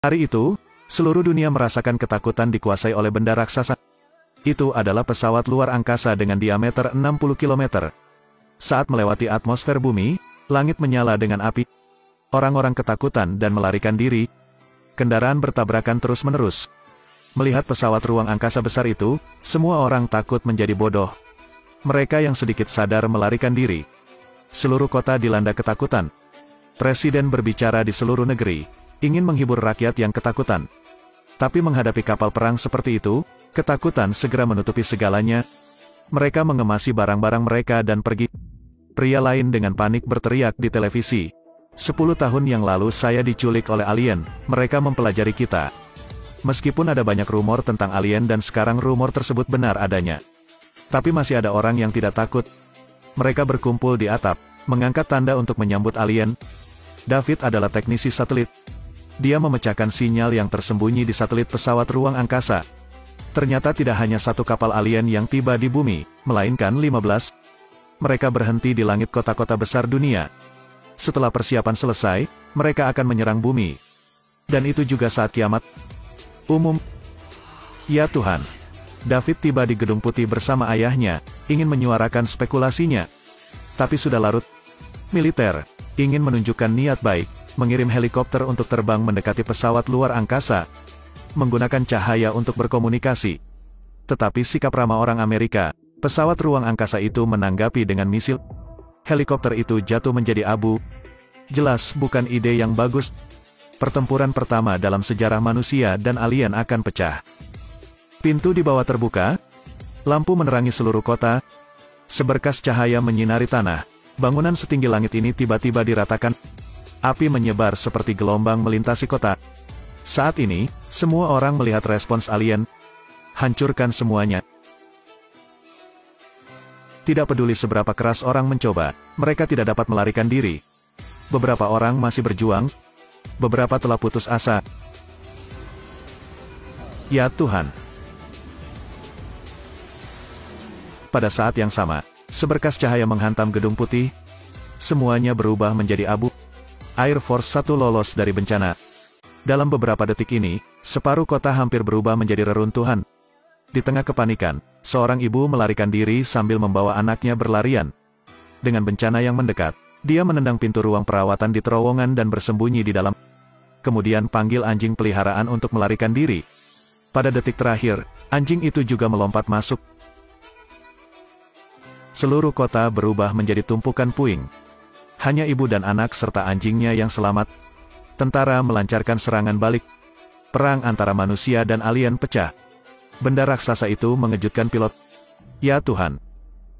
Hari itu, seluruh dunia merasakan ketakutan dikuasai oleh benda raksasa. Itu adalah pesawat luar angkasa dengan diameter 60 km. Saat melewati atmosfer bumi, langit menyala dengan api. Orang-orang ketakutan dan melarikan diri. Kendaraan bertabrakan terus-menerus. Melihat pesawat ruang angkasa besar itu, semua orang takut menjadi bodoh. Mereka yang sedikit sadar melarikan diri. Seluruh kota dilanda ketakutan. Presiden berbicara di seluruh negeri, ingin menghibur rakyat yang ketakutan. Tapi menghadapi kapal perang seperti itu, ketakutan segera menutupi segalanya. Mereka mengemasi barang-barang mereka dan pergi. Pria lain dengan panik berteriak di televisi. 10 tahun yang lalu saya diculik oleh alien, mereka mempelajari kita. Meskipun ada banyak rumor tentang alien dan sekarang rumor tersebut benar adanya. Tapi masih ada orang yang tidak takut. Mereka berkumpul di atap, mengangkat tanda untuk menyambut alien. David adalah teknisi satelit. Dia memecahkan sinyal yang tersembunyi di satelit pesawat ruang angkasa. Ternyata tidak hanya satu kapal alien yang tiba di bumi, melainkan 15. Mereka berhenti di langit kota-kota besar dunia. Setelah persiapan selesai, mereka akan menyerang bumi. Dan itu juga saat kiamat umum. Ya Tuhan. David tiba di Gedung Putih bersama ayahnya, ingin menyuarakan spekulasinya. Tapi sudah larut. Militer ingin menunjukkan niat baik, mengirim helikopter untuk terbang mendekati pesawat luar angkasa, menggunakan cahaya untuk berkomunikasi. Tetapi sikap ramah orang Amerika, pesawat ruang angkasa itu menanggapi dengan misil. Helikopter itu jatuh menjadi abu. Jelas bukan ide yang bagus. Pertempuran pertama dalam sejarah manusia dan alien akan pecah. Pintu di bawah terbuka. Lampu menerangi seluruh kota. Seberkas cahaya menyinari tanah. Bangunan setinggi langit ini tiba-tiba diratakan. Api menyebar seperti gelombang melintasi kota. Saat ini, semua orang melihat respons alien. Hancurkan semuanya. Tidak peduli seberapa keras orang mencoba, mereka tidak dapat melarikan diri. Beberapa orang masih berjuang. Beberapa telah putus asa. Ya Tuhan. Pada saat yang sama, seberkas cahaya menghantam Gedung Putih. Semuanya berubah menjadi abu. Air Force 1 lolos dari bencana. Dalam beberapa detik ini, separuh kota hampir berubah menjadi reruntuhan. Di tengah kepanikan, seorang ibu melarikan diri sambil membawa anaknya berlarian. Dengan bencana yang mendekat, dia menendang pintu ruang perawatan di terowongan dan bersembunyi di dalam. Kemudian panggil anjing peliharaan untuk melarikan diri. Pada detik terakhir, anjing itu juga melompat masuk. Seluruh kota berubah menjadi tumpukan puing. Hanya ibu dan anak serta anjingnya yang selamat. Tentara melancarkan serangan balik. Perang antara manusia dan alien pecah. Benda raksasa itu mengejutkan pilot. Ya Tuhan.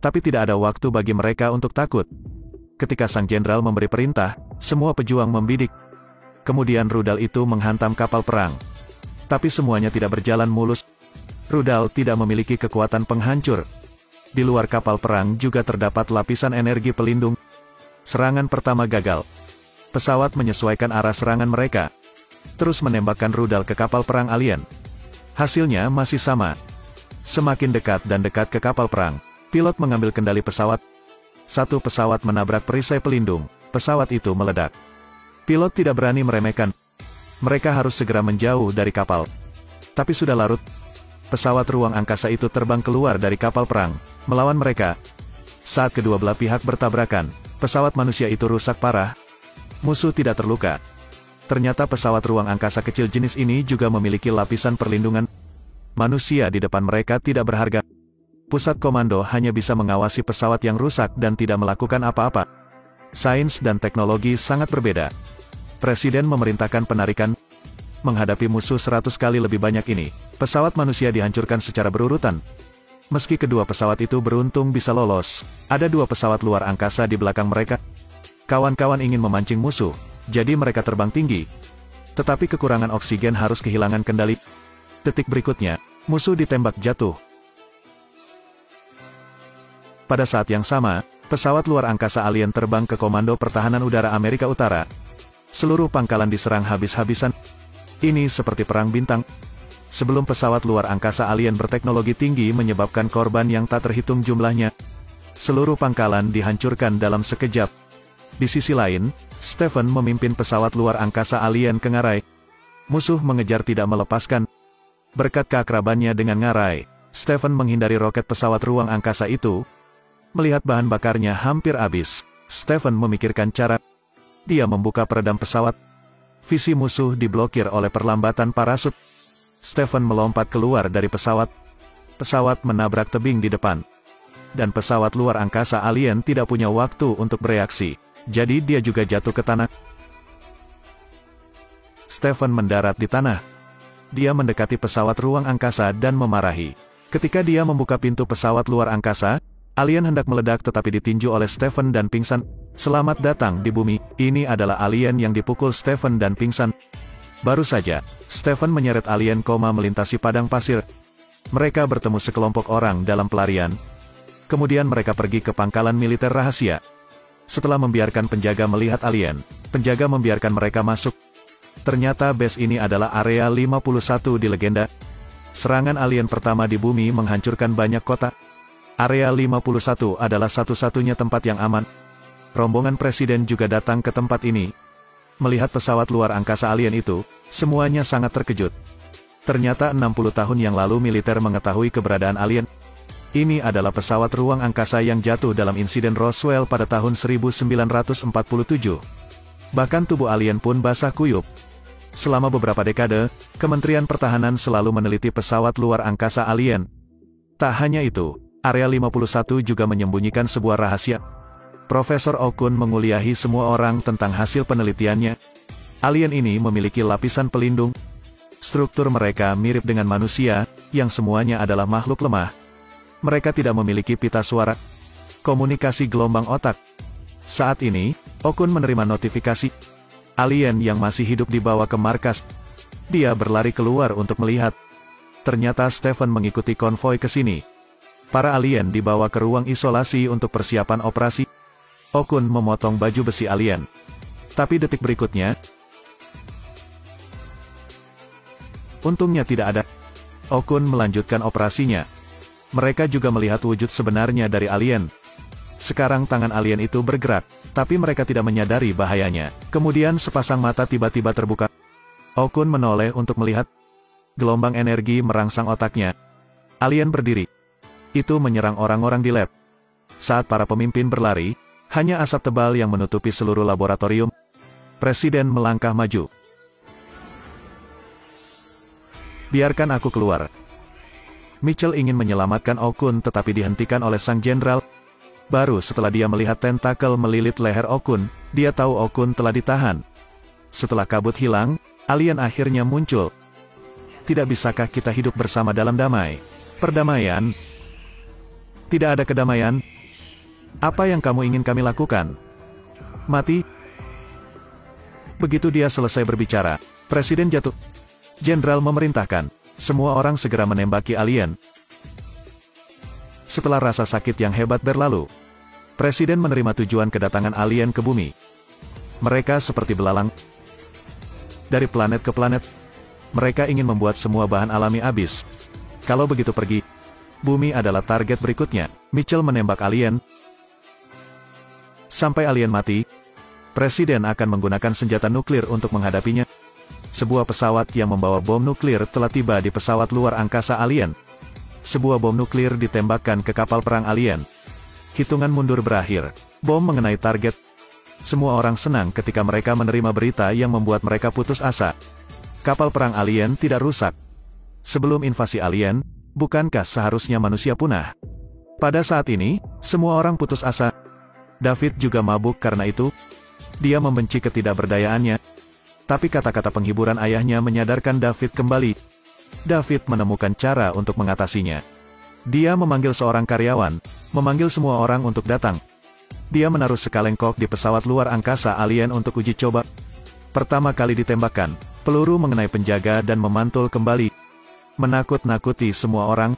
Tapi tidak ada waktu bagi mereka untuk takut. Ketika sang jenderal memberi perintah, semua pejuang membidik. Kemudian rudal itu menghantam kapal perang. Tapi semuanya tidak berjalan mulus. Rudal tidak memiliki kekuatan penghancur. Di luar kapal perang juga terdapat lapisan energi pelindung. Serangan pertama gagal. Pesawat menyesuaikan arah serangan mereka. Terus menembakkan rudal ke kapal perang alien. Hasilnya masih sama. Semakin dekat dan dekat ke kapal perang, pilot mengambil kendali pesawat. Satu pesawat menabrak perisai pelindung, pesawat itu meledak. Pilot tidak berani meremehkan. Mereka harus segera menjauh dari kapal. Tapi sudah larut. Pesawat ruang angkasa itu terbang keluar dari kapal perang, melawan mereka. Saat kedua belah pihak bertabrakan, pesawat manusia itu rusak parah. Musuh tidak terluka. Ternyata pesawat ruang angkasa kecil jenis ini juga memiliki lapisan perlindungan. Manusia di depan mereka tidak berharga. Pusat komando hanya bisa mengawasi pesawat yang rusak dan tidak melakukan apa-apa. Sains dan teknologi sangat berbeda. Presiden memerintahkan penarikan. Menghadapi musuh 100 kali lebih banyak ini, pesawat manusia dihancurkan secara berurutan. Meski kedua pesawat itu beruntung bisa lolos, ada dua pesawat luar angkasa di belakang mereka. Kawan-kawan ingin memancing musuh, jadi mereka terbang tinggi. Tetapi kekurangan oksigen harus kehilangan kendali. Detik berikutnya, musuh ditembak jatuh. Pada saat yang sama, pesawat luar angkasa alien terbang ke Komando Pertahanan Udara Amerika Utara. Seluruh pangkalan diserang habis-habisan. Ini seperti perang bintang. Sebelum pesawat luar angkasa alien berteknologi tinggi menyebabkan korban yang tak terhitung jumlahnya. Seluruh pangkalan dihancurkan dalam sekejap. Di sisi lain, Stephen memimpin pesawat luar angkasa alien ke ngarai. Musuh mengejar tidak melepaskan. Berkat keakrabannya dengan ngarai, Stephen menghindari roket pesawat ruang angkasa itu. Melihat bahan bakarnya hampir habis, Stephen memikirkan cara. Dia membuka peredam pesawat. Visi musuh diblokir oleh perlambatan parasut. Stephen melompat keluar dari pesawat. Pesawat menabrak tebing di depan. Dan pesawat luar angkasa alien tidak punya waktu untuk bereaksi. Jadi dia juga jatuh ke tanah. Stephen mendarat di tanah. Dia mendekati pesawat ruang angkasa dan memarahi. Ketika dia membuka pintu pesawat luar angkasa, alien hendak meledak tetapi ditinju oleh Stephen dan pingsan. Selamat datang di bumi. Ini adalah alien yang dipukul Stephen dan pingsan. Baru saja, Stephen menyeret alien koma melintasi padang pasir. Mereka bertemu sekelompok orang dalam pelarian. Kemudian mereka pergi ke pangkalan militer rahasia. Setelah membiarkan penjaga melihat alien, penjaga membiarkan mereka masuk. Ternyata base ini adalah Area 51 di legenda. Serangan alien pertama di bumi menghancurkan banyak kota. Area 51 adalah satu-satunya tempat yang aman. Rombongan presiden juga datang ke tempat ini. Melihat pesawat luar angkasa alien itu, semuanya sangat terkejut. Ternyata 60 tahun yang lalu militer mengetahui keberadaan alien. Ini adalah pesawat ruang angkasa yang jatuh dalam insiden Roswell pada tahun 1947. Bahkan tubuh alien pun basah kuyup. Selama beberapa dekade, Kementerian Pertahanan selalu meneliti pesawat luar angkasa alien. Tak hanya itu, Area 51 juga menyembunyikan sebuah rahasia. Profesor Okun menguliahi semua orang tentang hasil penelitiannya. Alien ini memiliki lapisan pelindung. Struktur mereka mirip dengan manusia, yang semuanya adalah makhluk lemah. Mereka tidak memiliki pita suara. Komunikasi gelombang otak. Saat ini, Okun menerima notifikasi. Alien yang masih hidup dibawa ke markas. Dia berlari keluar untuk melihat. Ternyata Stephen mengikuti konvoi ke sini. Para alien dibawa ke ruang isolasi untuk persiapan operasi. Okun memotong baju besi alien. Tapi detik berikutnya, untungnya tidak ada. Okun melanjutkan operasinya. Mereka juga melihat wujud sebenarnya dari alien. Sekarang tangan alien itu bergerak, tapi mereka tidak menyadari bahayanya. Kemudian sepasang mata tiba-tiba terbuka. Okun menoleh untuk melihat. Gelombang energi merangsang otaknya. Alien berdiri. Itu menyerang orang-orang di lab. Saat para pemimpin berlari, hanya asap tebal yang menutupi seluruh laboratorium. Presiden melangkah maju. Biarkan aku keluar. Mitchell ingin menyelamatkan Okun tetapi dihentikan oleh sang jenderal. Baru setelah dia melihat tentakel melilit leher Okun, dia tahu Okun telah ditahan. Setelah kabut hilang, alien akhirnya muncul. Tidak bisakah kita hidup bersama dalam damai? Perdamaian? Tidak ada kedamaian? Apa yang kamu ingin kami lakukan? Mati? Begitu dia selesai berbicara, Presiden jatuh. Jenderal memerintahkan, semua orang segera menembaki alien. Setelah rasa sakit yang hebat berlalu, Presiden menerima tujuan kedatangan alien ke bumi. Mereka seperti belalang. Dari planet ke planet, mereka ingin membuat semua bahan alami habis. Kalau begitu pergi, bumi adalah target berikutnya. Mitchell menembak alien. Sampai alien mati, Presiden akan menggunakan senjata nuklir untuk menghadapinya. Sebuah pesawat yang membawa bom nuklir telah tiba di pesawat luar angkasa alien. Sebuah bom nuklir ditembakkan ke kapal perang alien. Hitungan mundur berakhir. Bom mengenai target. Semua orang senang ketika mereka menerima berita yang membuat mereka putus asa. Kapal perang alien tidak rusak. Sebelum invasi alien, bukankah seharusnya manusia punah? Pada saat ini, semua orang putus asa. David juga mabuk karena itu. Dia membenci ketidakberdayaannya. Tapi kata-kata penghiburan ayahnya menyadarkan David kembali. David menemukan cara untuk mengatasinya. Dia memanggil seorang karyawan, memanggil semua orang untuk datang. Dia menaruh sekalengkok di pesawat luar angkasa alien untuk uji coba. Pertama kali ditembakkan, peluru mengenai penjaga dan memantul kembali. Menakut-nakuti semua orang.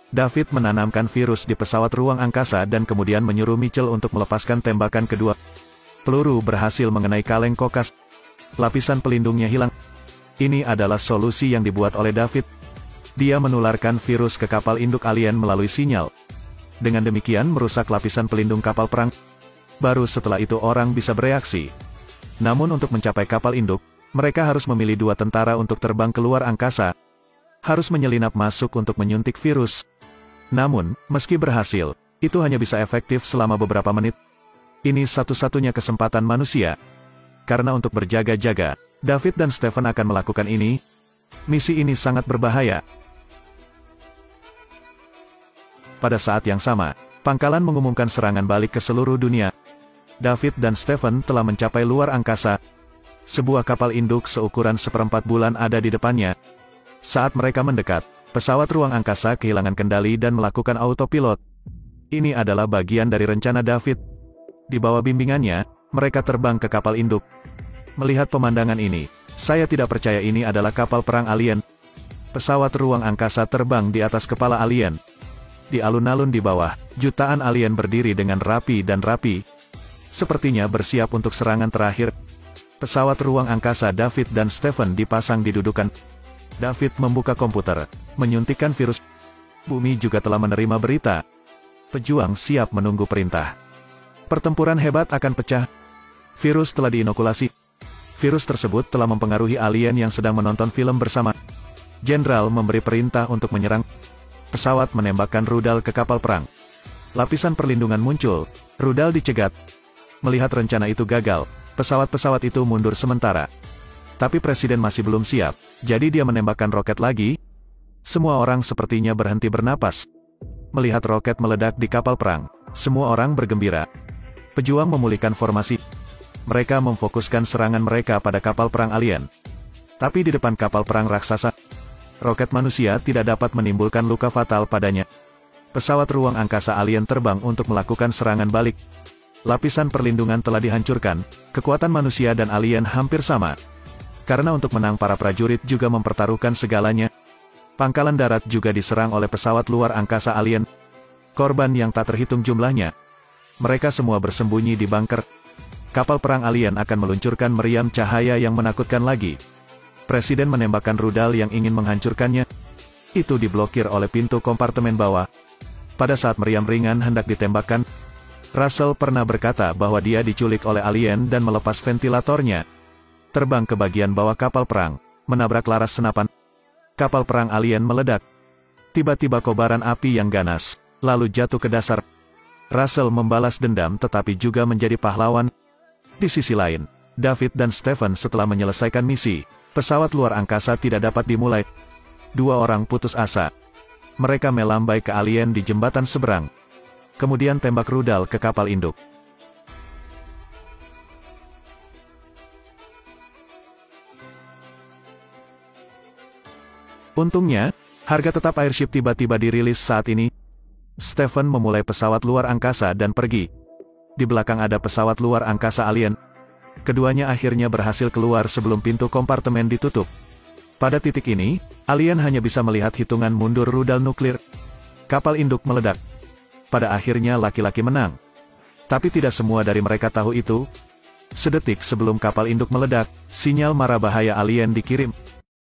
David menanamkan virus di pesawat ruang angkasa dan kemudian menyuruh Mitchell untuk melepaskan tembakan kedua. Peluru berhasil mengenai kaleng kokas. Lapisan pelindungnya hilang. Ini adalah solusi yang dibuat oleh David. Dia menularkan virus ke kapal induk alien melalui sinyal. Dengan demikian merusak lapisan pelindung kapal perang. Baru setelah itu orang bisa bereaksi. Namun untuk mencapai kapal induk, Mereka harus memilih 2 tentara untuk terbang keluar angkasa. Harus menyelinap masuk untuk menyuntik virus. Namun, meski berhasil, itu hanya bisa efektif selama beberapa menit. Ini satu-satunya kesempatan manusia. Karena untuk berjaga-jaga, David dan Stephen akan melakukan ini. Misi ini sangat berbahaya. Pada saat yang sama, pangkalan mengumumkan serangan balik ke seluruh dunia. David dan Stephen telah mencapai luar angkasa. Sebuah kapal induk seukuran 1/4 bulan ada di depannya. Saat mereka mendekat, pesawat ruang angkasa kehilangan kendali dan melakukan autopilot. Ini adalah bagian dari rencana David. Di bawah bimbingannya, mereka terbang ke kapal induk. Melihat pemandangan ini, saya tidak percaya ini adalah kapal perang alien. Pesawat ruang angkasa terbang di atas kepala alien. Di alun-alun di bawah, jutaan alien berdiri dengan rapi dan rapi. Sepertinya bersiap untuk serangan terakhir. Pesawat ruang angkasa David dan Stephen dipasang di dudukan. David membuka komputer, menyuntikkan virus. Bumi juga telah menerima berita. Pejuang siap menunggu perintah. Pertempuran hebat akan pecah. Virus telah diinokulasi. Virus tersebut telah mempengaruhi alien yang sedang menonton film bersama. Jenderal memberi perintah untuk menyerang. Pesawat menembakkan rudal ke kapal perang. Lapisan perlindungan muncul, rudal dicegat. Melihat rencana itu gagal, pesawat-pesawat itu mundur sementara. Tapi presiden masih belum siap, jadi dia menembakkan roket lagi. Semua orang sepertinya berhenti bernapas. Melihat roket meledak di kapal perang, semua orang bergembira. Pejuang memulihkan formasi. Mereka memfokuskan serangan mereka pada kapal perang alien. Tapi di depan kapal perang raksasa, roket manusia tidak dapat menimbulkan luka fatal padanya. Pesawat ruang angkasa alien terbang untuk melakukan serangan balik. Lapisan perlindungan telah dihancurkan, kekuatan manusia dan alien hampir sama. Karena untuk menang para prajurit juga mempertaruhkan segalanya. Pangkalan darat juga diserang oleh pesawat luar angkasa alien. Korban yang tak terhitung jumlahnya. Mereka semua bersembunyi di bunker. Kapal perang alien akan meluncurkan meriam cahaya yang menakutkan lagi. Presiden menembakkan rudal yang ingin menghancurkannya. Itu diblokir oleh pintu kompartemen bawah. Pada saat meriam ringan hendak ditembakkan, Russell pernah berkata bahwa dia diculik oleh alien dan melepas ventilatornya. Terbang ke bagian bawah kapal perang, menabrak laras senapan. Kapal perang alien meledak. Tiba-tiba kobaran api yang ganas, lalu jatuh ke dasar. Russell membalas dendam tetapi juga menjadi pahlawan. Di sisi lain, David dan Stephen setelah menyelesaikan misi, pesawat luar angkasa tidak dapat dimulai. 2 orang putus asa. Mereka melambai ke alien di jembatan seberang. Kemudian tembak rudal ke kapal induk. Untungnya, harga tetap airship tiba-tiba dirilis saat ini. Stephen memulai pesawat luar angkasa dan pergi. Di belakang ada pesawat luar angkasa alien. Keduanya akhirnya berhasil keluar sebelum pintu kompartemen ditutup. Pada titik ini, alien hanya bisa melihat hitungan mundur rudal nuklir. Kapal induk meledak. Pada akhirnya laki-laki menang. Tapi tidak semua dari mereka tahu itu. Sedetik sebelum kapal induk meledak, sinyal mara bahaya alien dikirim.